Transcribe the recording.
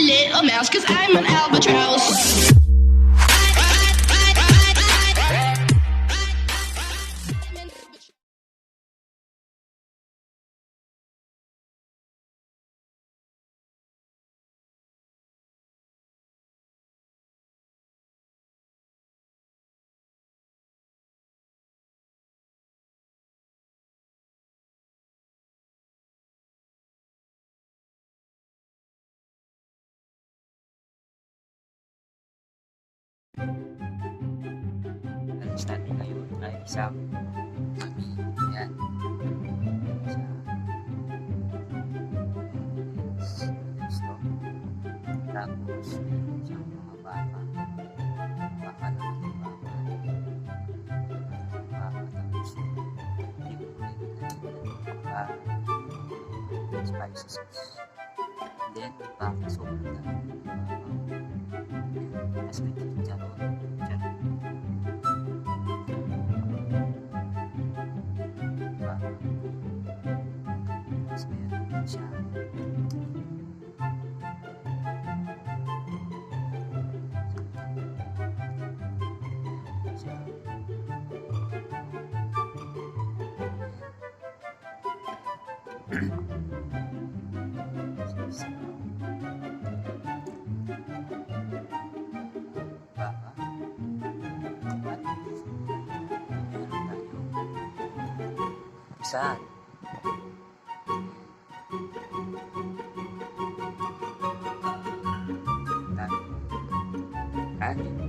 little mouse, 'cause I'm an albatross. Alas natin ngayon ay isang gabi. Yan. Gusto. Tapos, isang mga baka. Baka naman yung baka. Baka tapos, hindi ko spicy sauce. And then, baka sobrang dami. Tapos may chicharon. Saan? Kanin.